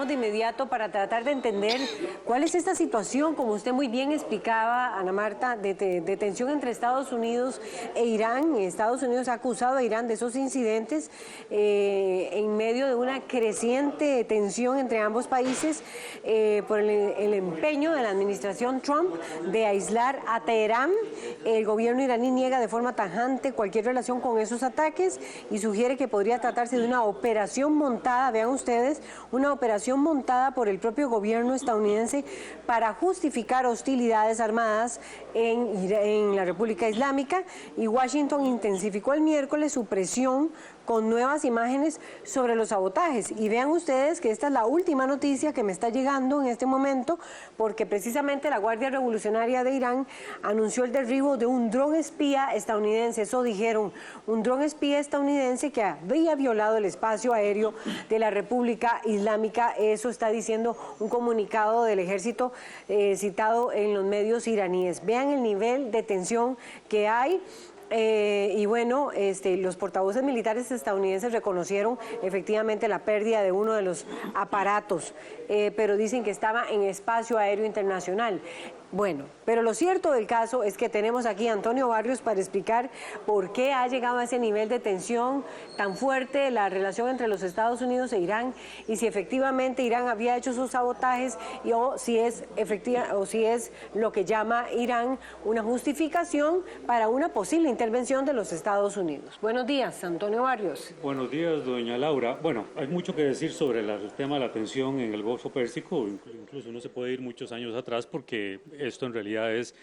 de inmediato para tratar de entender cuál es esta situación, como usted muy bien explicaba, Ana Marta, de tensión entre Estados Unidos e Irán. Estados Unidos ha acusado a Irán de esos incidentes en medio de una creciente tensión entre ambos países por el empeño de la administración Trump de aislar a Teherán. El gobierno iraní niega de forma tajante cualquier relación con esos ataques y sugiere que podría tratarse de una operación montada, vean ustedes, una operación montada por el propio gobierno estadounidense para justificar hostilidades armadas en la República Islámica. Y Washington intensificó el miércoles su presión con nuevas imágenes sobre los sabotajes. Y vean ustedes que esta es la última noticia que me está llegando en este momento, porque precisamente la Guardia Revolucionaria de Irán anunció el derribo de un dron espía estadounidense. Eso dijeron, un dron espía estadounidense que había violado el espacio aéreo de la República Islámica. Eso está diciendo un comunicado del ejército citado en los medios iraníes. Vean el nivel de tensión que hay. Y bueno, los portavoces militares estadounidenses reconocieron efectivamente la pérdida de uno de los aparatos, pero dicen que estaba en espacio aéreo internacional. Bueno, pero lo cierto del caso es que tenemos aquí a Antonio Barrios para explicar por qué ha llegado a ese nivel de tensión tan fuerte la relación entre los Estados Unidos e Irán, y si efectivamente Irán había hecho sus sabotajes o si es lo que llama Irán una justificación para una posible intervención de los Estados Unidos. Buenos días, Antonio Barrios. Buenos días, doña Laura. Bueno, hay mucho que decir sobre el tema de la tensión en el Golfo Pérsico. Incluso no se puede ir muchos años atrás porque esto en realidad es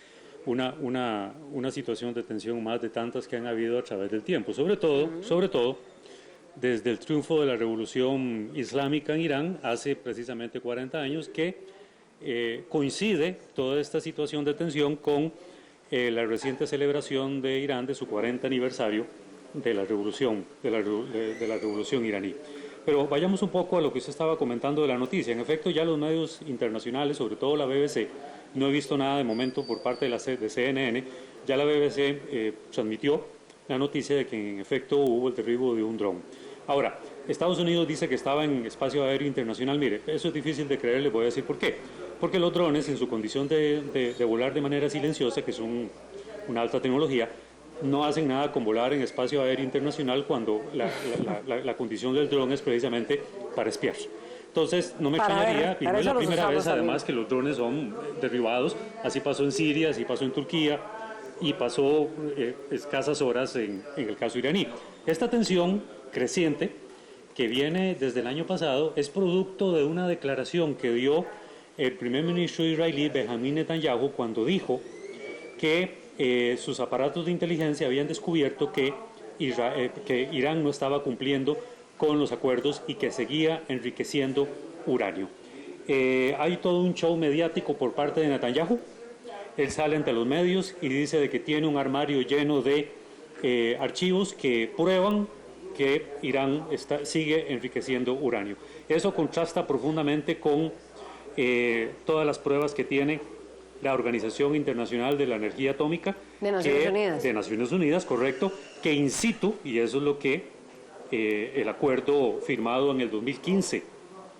una situación de tensión más de tantas que han habido a través del tiempo. Sobre todo, desde el triunfo de la revolución islámica en Irán hace precisamente 40 años que coincide toda esta situación de tensión con la reciente celebración de Irán de su 40 aniversario de la revolución iraní. Pero vayamos un poco a lo que usted estaba comentando de la noticia. En efecto, ya los medios internacionales, sobre todo la BBC, no he visto nada de momento por parte de CNN, ya la BBC transmitió la noticia de que en efecto hubo el derribo de un dron. Ahora, Estados Unidos dice que estaba en espacio aéreo internacional. Mire, eso es difícil de creer, les voy a decir por qué. Porque los drones, en su condición de volar de manera silenciosa, que es una alta tecnología, no hacen nada con volar en espacio aéreo internacional cuando la condición del dron es precisamente para espiar. Entonces, no me extrañaría, y no es la primera vez además que los drones son derribados. Así pasó en Siria, así pasó en Turquía y pasó escasas horas en el caso iraní. Esta tensión creciente que viene desde el año pasado es producto de una declaración que dio el primer ministro israelí Benjamin Netanyahu cuando dijo que sus aparatos de inteligencia habían descubierto que Irán no estaba cumpliendo con los acuerdos y que seguía enriqueciendo uranio. Hay todo un show mediático por parte de Netanyahu. Él sale ante los medios y dice de que tiene un armario lleno de archivos que prueban que Irán sigue enriqueciendo uranio. Eso contrasta profundamente con todas las pruebas que tiene la Organización Internacional de la Energía Atómica de Naciones Unidas. De Naciones Unidas, correcto, que in situ, y eso es lo que el acuerdo firmado en el 2015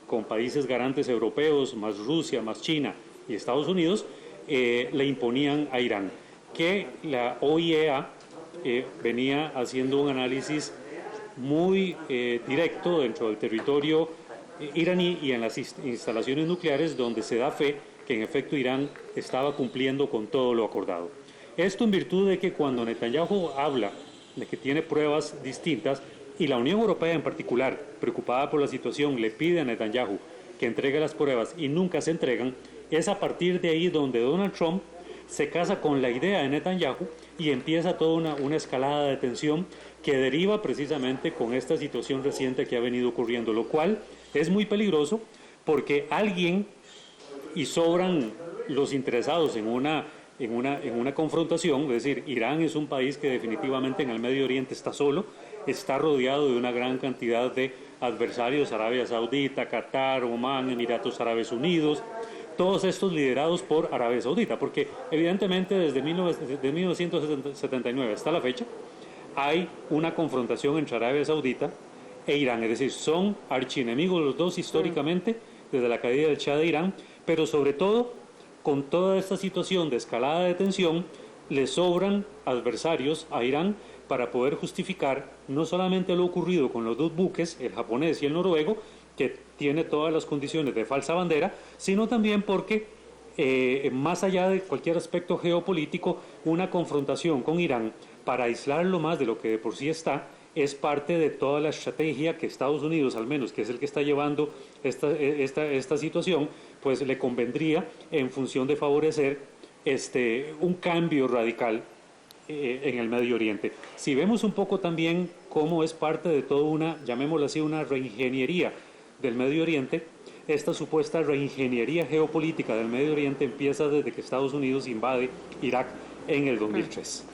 con países garantes europeos, más Rusia, más China y Estados Unidos, le imponían a Irán, que la OIEA venía haciendo un análisis muy directo dentro del territorio iraní y en las instalaciones nucleares, donde se da fe que en efecto Irán estaba cumpliendo con todo lo acordado. Esto en virtud de que cuando Netanyahu habla de que tiene pruebas distintas, y la Unión Europea en particular, preocupada por la situación, le pide a Netanyahu que entregue las pruebas y nunca se entregan, es a partir de ahí donde Donald Trump se casa con la idea de Netanyahu y empieza toda una escalada de tensión que deriva precisamente con esta situación reciente que ha venido ocurriendo, lo cual es muy peligroso porque alguien, y sobran los interesados en una confrontación, es decir, Irán es un país que definitivamente en el Medio Oriente está solo, está rodeado de una gran cantidad de adversarios, Arabia Saudita, Qatar, Omán, Emiratos Árabes Unidos, todos estos liderados por Arabia Saudita, porque evidentemente desde 1979 hasta la fecha hay una confrontación entre Arabia Saudita e Irán, es decir, son archienemigos los dos históricamente desde la caída del Shah de Irán, pero sobre todo, con toda esta situación de escalada de tensión, le sobran adversarios a Irán para poder justificar no solamente lo ocurrido con los dos buques, el japonés y el noruego, que tiene todas las condiciones de falsa bandera, sino también porque, más allá de cualquier aspecto geopolítico, una confrontación con Irán para aislarlo más de lo que de por sí está, es parte de toda la estrategia que Estados Unidos, al menos, que es el que está llevando esta situación, pues le convendría en función de favorecer un cambio radical en el Medio Oriente. Si vemos un poco también cómo es parte de toda una, llamémoslo así, una reingeniería del Medio Oriente, esta supuesta reingeniería geopolítica del Medio Oriente empieza desde que Estados Unidos invade Irak en el 2003.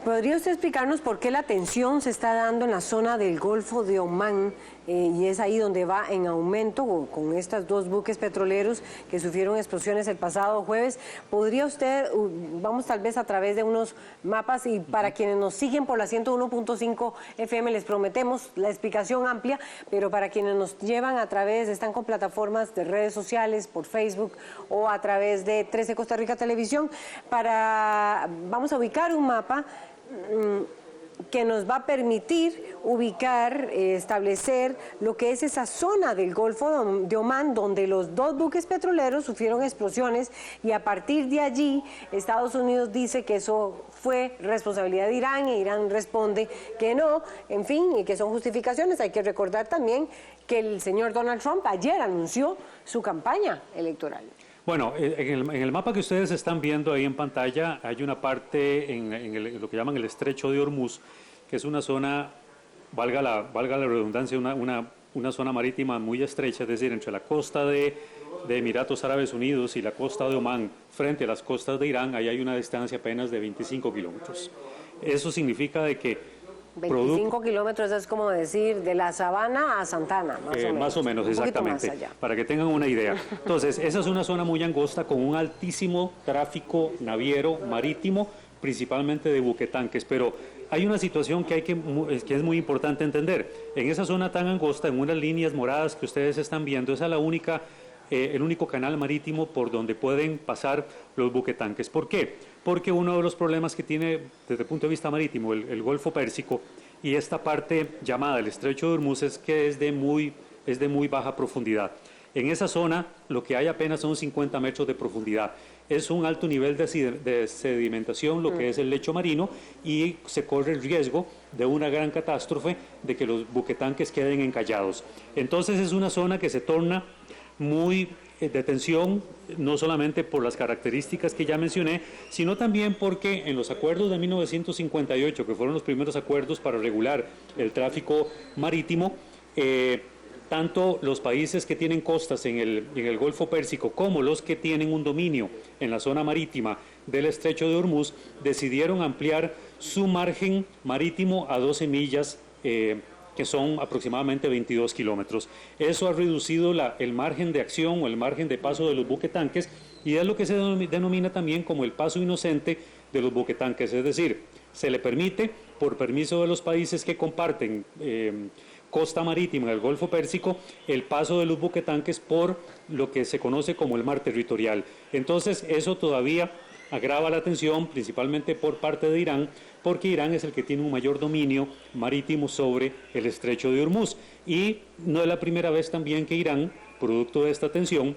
¿Podría usted explicarnos por qué la tensión se está dando en la zona del Golfo de Omán y es ahí donde va en aumento con estos dos buques petroleros que sufrieron explosiones el pasado jueves? ¿Podría usted, vamos tal vez a través de unos mapas y para quienes nos siguen por la 101.5 FM les prometemos la explicación amplia, pero para quienes nos llevan a través, están con plataformas de redes sociales, por Facebook o a través de 13 Costa Rica Televisión, vamos a ubicar un mapa que nos va a permitir ubicar, establecer lo que es esa zona del Golfo de Omán donde los dos buques petroleros sufrieron explosiones y a partir de allí Estados Unidos dice que eso fue responsabilidad de Irán e Irán responde que no, en fin, y que son justificaciones. Hay que recordar también que el señor Donald Trump ayer anunció su campaña electoral. Bueno, en el mapa que ustedes están viendo ahí en pantalla hay una parte en lo que llaman el Estrecho de Hormuz, que es una zona, valga la redundancia, una zona marítima muy estrecha, es decir, entre la costa de Emiratos Árabes Unidos y la costa de Omán, frente a las costas de Irán, ahí hay una distancia apenas de 25 kilómetros. Eso significa de que 25 kilómetros es como decir de la Sabana a Santana, más o menos, exactamente, para que tengan una idea. Entonces, esa es una zona muy angosta con un altísimo tráfico naviero marítimo, principalmente de buquetanques, pero hay una situación que es muy importante entender. En esa zona tan angosta, en unas líneas moradas que ustedes están viendo, esa es el único canal marítimo por donde pueden pasar los buquetanques. ¿Por qué? Porque uno de los problemas que tiene desde el punto de vista marítimo el Golfo Pérsico y esta parte llamada el Estrecho de Hormuz es que es de muy baja profundidad. En esa zona lo que hay apenas son 50 metros de profundidad. Es un alto nivel de sedimentación lo que es el lecho marino y se corre el riesgo de una gran catástrofe de que los buquetanques queden encallados. Entonces es una zona que se torna muy de tensión, no solamente por las características que ya mencioné, sino también porque en los acuerdos de 1958, que fueron los primeros acuerdos para regular el tráfico marítimo, tanto los países que tienen costas en el Golfo Pérsico como los que tienen un dominio en la zona marítima del Estrecho de Hormuz decidieron ampliar su margen marítimo a 12 millas, que son aproximadamente 22 kilómetros. Eso ha reducido el margen de acción o el margen de paso de los buquetanques y es lo que se denomina también como el paso inocente de los buquetanques, es decir, se le permite, por permiso de los países que comparten costa marítima del Golfo Pérsico, el paso de los buquetanques por lo que se conoce como el mar territorial. Entonces, eso todavía agrava la tensión, principalmente por parte de Irán, porque Irán es el que tiene un mayor dominio marítimo sobre el Estrecho de Hormuz. Y no es la primera vez también que Irán, producto de esta tensión,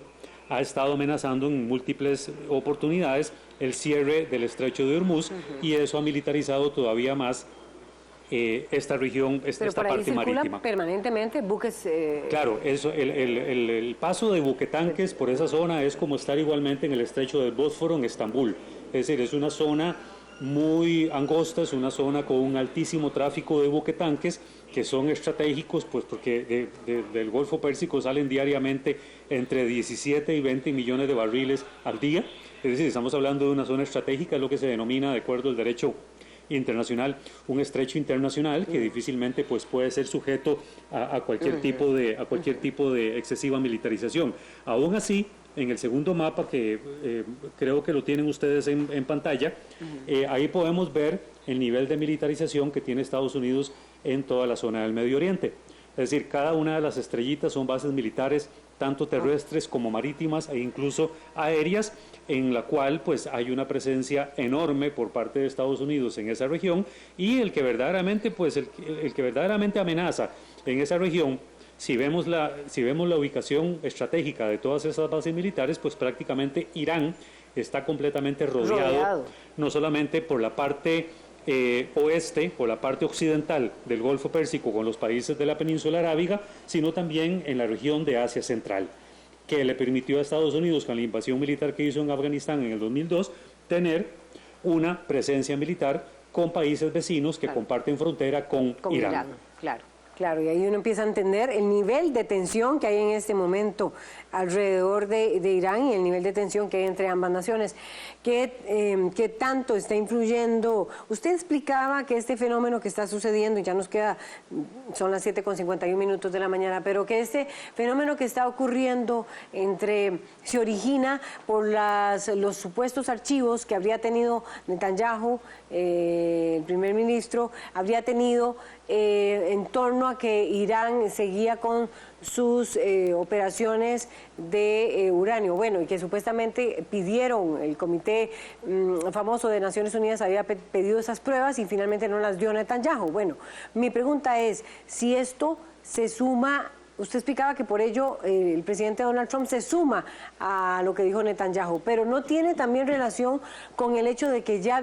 ha estado amenazando en múltiples oportunidades el cierre del Estrecho de Hormuz y eso ha militarizado todavía más esta región, esta parte marítima. Permanentemente buques. Claro, el paso de buquetanques por esa zona es como estar igualmente en el Estrecho del Bósforo en Estambul. Es decir, es una zona muy angosta, es una zona con un altísimo tráfico de buquetanques que son estratégicos, pues porque del Golfo Pérsico salen diariamente entre 17 y 20 millones de barriles al día. Es decir, estamos hablando de una zona estratégica, es lo que se denomina, de acuerdo al derecho internacional, un estrecho internacional que difícilmente pues puede ser sujeto a cualquier tipo de excesiva militarización. Aún así, en el segundo mapa que creo que lo tienen ustedes en pantalla, ahí podemos ver el nivel de militarización que tiene Estados Unidos en toda la zona del Medio Oriente. Es decir, cada una de las estrellitas son bases militares, tanto terrestres como marítimas e incluso aéreas, en la cual pues hay una presencia enorme por parte de Estados Unidos en esa región, y el que verdaderamente amenaza en esa región, si vemos la ubicación estratégica de todas esas bases militares, pues prácticamente Irán está completamente rodeado. No solamente por la parte oeste, por la parte occidental del Golfo Pérsico con los países de la península arábiga, sino también en la región de Asia Central, que le permitió a Estados Unidos, con la invasión militar que hizo en Afganistán en el 2002, tener una presencia militar con países vecinos que comparten frontera con Irán. Claro. Claro, y ahí uno empieza a entender el nivel de tensión que hay en este momento alrededor de Irán y el nivel de tensión que hay entre ambas naciones. ¿Qué tanto está influyendo? Usted explicaba que este fenómeno que está sucediendo, y ya nos queda, son las 7:51 de la mañana, pero que este fenómeno que está ocurriendo se origina por los supuestos archivos que habría tenido Netanyahu, el primer ministro, habría tenido en torno a que Irán seguía con sus operaciones de uranio. Bueno, y que supuestamente pidieron, el comité famoso de Naciones Unidas había pedido esas pruebas y finalmente no las dio Netanyahu. Bueno, mi pregunta es, si esto se suma... Usted explicaba que por ello el presidente Donald Trump se suma a lo que dijo Netanyahu, pero ¿no tiene también relación con el hecho de que ya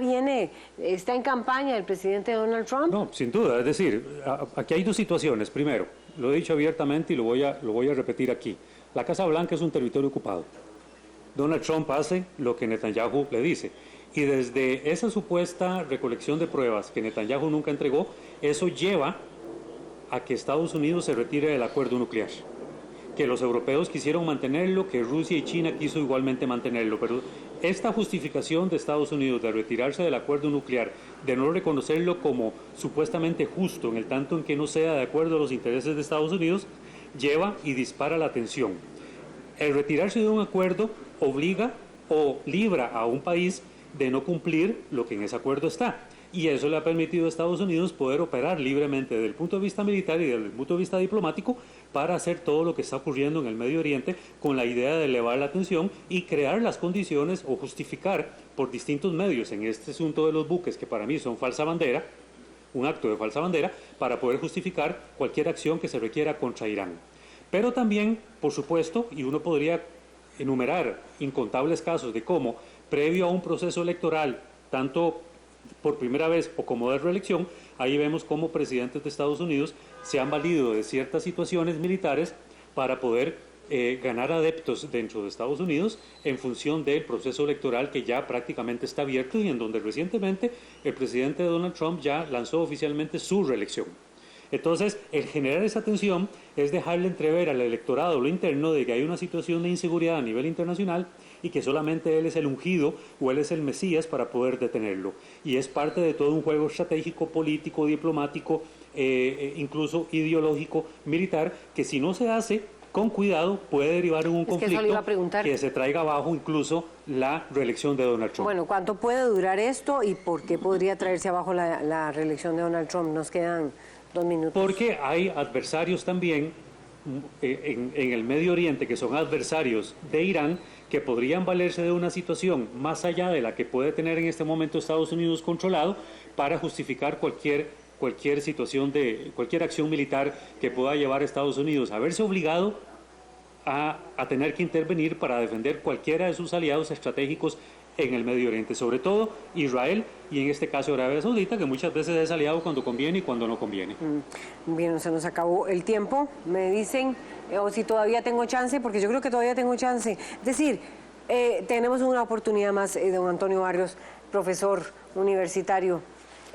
está en campaña el presidente Donald Trump? No, sin duda. Es decir, aquí hay dos situaciones. Primero, lo he dicho abiertamente y lo voy a repetir aquí. La Casa Blanca es un territorio ocupado. Donald Trump hace lo que Netanyahu le dice. Y desde esa supuesta recolección de pruebas que Netanyahu nunca entregó, eso lleva a que Estados Unidos se retire del acuerdo nuclear, que los europeos quisieron mantenerlo, que Rusia y China quiso igualmente mantenerlo, pero esta justificación de Estados Unidos de retirarse del acuerdo nuclear, de no reconocerlo como supuestamente justo, en el tanto en que no sea de acuerdo a los intereses de Estados Unidos, lleva y dispara la tensión. El retirarse de un acuerdo obliga o libra a un país de no cumplir lo que en ese acuerdo está. Y eso le ha permitido a Estados Unidos poder operar libremente desde el punto de vista militar y desde el punto de vista diplomático para hacer todo lo que está ocurriendo en el Medio Oriente con la idea de elevar la tensión y crear las condiciones o justificar por distintos medios en este asunto de los buques, que para mí son falsa bandera, un acto de falsa bandera, para poder justificar cualquier acción que se requiera contra Irán. Pero también, por supuesto, y uno podría enumerar incontables casos de cómo, previo a un proceso electoral, tanto por primera vez o como de reelección, ahí vemos cómo presidentes de Estados Unidos se han valido de ciertas situaciones militares para poder ganar adeptos dentro de Estados Unidos en función del proceso electoral que ya prácticamente está abierto y en donde recientemente el presidente Donald Trump ya lanzó oficialmente su reelección. Entonces, el generar esa tensión es dejarle entrever al electorado lo interno de que hay una situación de inseguridad a nivel internacional y que solamente él es el ungido o él es el Mesías para poder detenerlo. Y es parte de todo un juego estratégico, político, diplomático, incluso ideológico, militar, que si no se hace con cuidado puede derivar en un conflicto que se traiga abajo incluso la reelección de Donald Trump. Bueno, ¿cuánto puede durar esto y por qué podría traerse abajo la reelección de Donald Trump? Nos quedan 2 minutos. Porque hay adversarios también en el Medio Oriente que son adversarios de Irán que podrían valerse de una situación más allá de la que puede tener en este momento Estados Unidos controlado para justificar cualquier situación cualquier acción militar que pueda llevar a Estados Unidos a verse obligado a tener que intervenir para defender cualquiera de sus aliados estratégicos en el Medio Oriente, sobre todo Israel y en este caso Arabia Saudita, que muchas veces es aliado cuando conviene y cuando no conviene. Bien, se nos acabó el tiempo, me dicen, o si todavía tengo chance, porque yo creo que todavía tengo chance. Es decir, tenemos una oportunidad más, don Antonio Barrios, profesor universitario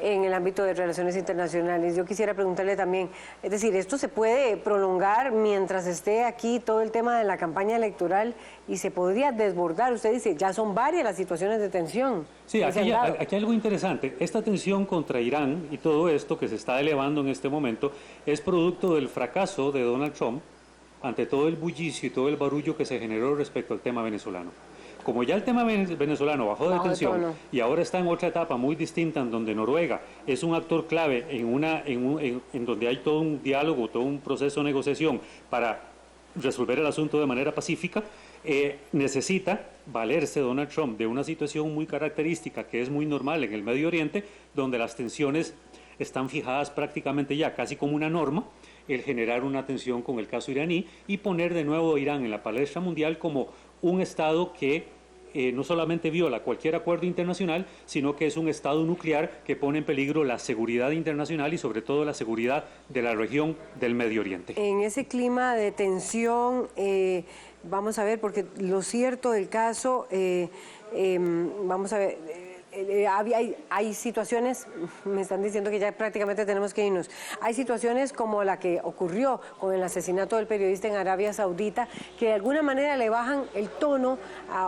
en el ámbito de relaciones internacionales. Yo quisiera preguntarle también, es decir, ¿esto se puede prolongar mientras esté aquí todo el tema de la campaña electoral y se podría desbordar? Usted dice, ya son varias las situaciones de tensión. Sí, aquí hay algo interesante. Esta tensión contra Irán y todo esto que se está elevando en este momento es producto del fracaso de Donald Trump ante todo el bullicio y todo el barullo que se generó respecto al tema venezolano. Como ya el tema venezolano bajó de tensión y ahora está en otra etapa muy distinta, en donde Noruega es un actor clave en donde hay todo un diálogo, todo un proceso de negociación para resolver el asunto de manera pacífica, necesita valerse Donald Trump de una situación muy característica que es muy normal en el Medio Oriente, donde las tensiones están fijadas prácticamente ya casi como una norma, el generar una tensión con el caso iraní y poner de nuevo a Irán en la palestra mundial como un Estado que no solamente viola cualquier acuerdo internacional, sino que es un Estado nuclear que pone en peligro la seguridad internacional y sobre todo la seguridad de la región del Medio Oriente. En ese clima de tensión, vamos a ver, porque lo cierto del caso, vamos a ver, hay situaciones, me están diciendo que ya prácticamente tenemos que irnos, hay situaciones como la que ocurrió con el asesinato del periodista en Arabia Saudita, que de alguna manera le bajan el tono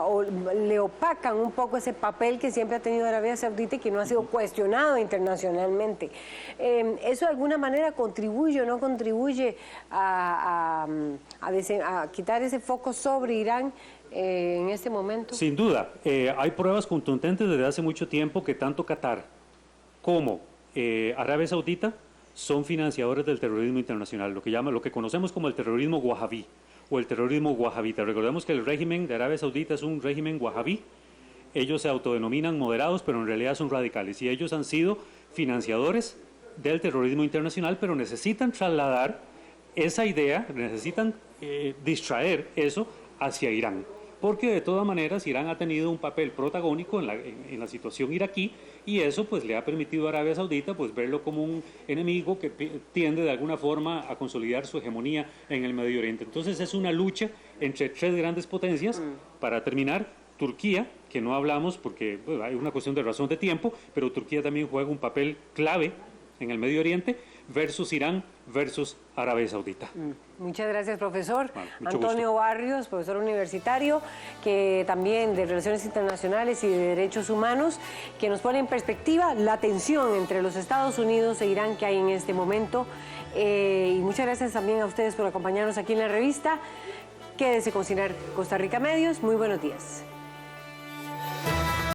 o le opacan un poco ese papel que siempre ha tenido Arabia Saudita y que no ha sido cuestionado internacionalmente. ¿Eso de alguna manera contribuye o no contribuye a quitar ese foco sobre Irán en este momento? Sin duda, hay pruebas contundentes desde hace mucho tiempo que tanto Qatar como Arabia Saudita son financiadores del terrorismo internacional, lo que conocemos como el terrorismo wahabí o el terrorismo wahabita. Recordemos que el régimen de Arabia Saudita es un régimen wahabí. Ellos se autodenominan moderados, pero en realidad son radicales y ellos han sido financiadores del terrorismo internacional, pero necesitan trasladar esa idea, necesitan distraer eso hacia Irán, porque de todas maneras Irán ha tenido un papel protagónico en la situación iraquí y eso pues le ha permitido a Arabia Saudita pues verlo como un enemigo que tiende de alguna forma a consolidar su hegemonía en el Medio Oriente. Entonces es una lucha entre tres grandes potencias. Para terminar, Turquía, que no hablamos porque pues, hay una cuestión de razón de tiempo, pero Turquía también juega un papel clave en el Medio Oriente, versus Irán, versus Arabia Saudita. Muchas gracias, profesor. Bueno, Antonio Barrios, profesor universitario, que también de Relaciones Internacionales y de Derechos Humanos, que nos pone en perspectiva la tensión entre los Estados Unidos e Irán que hay en este momento. Y muchas gracias también a ustedes por acompañarnos aquí en la revista. Quédese con CINAR Costa Rica Medios. Muy buenos días.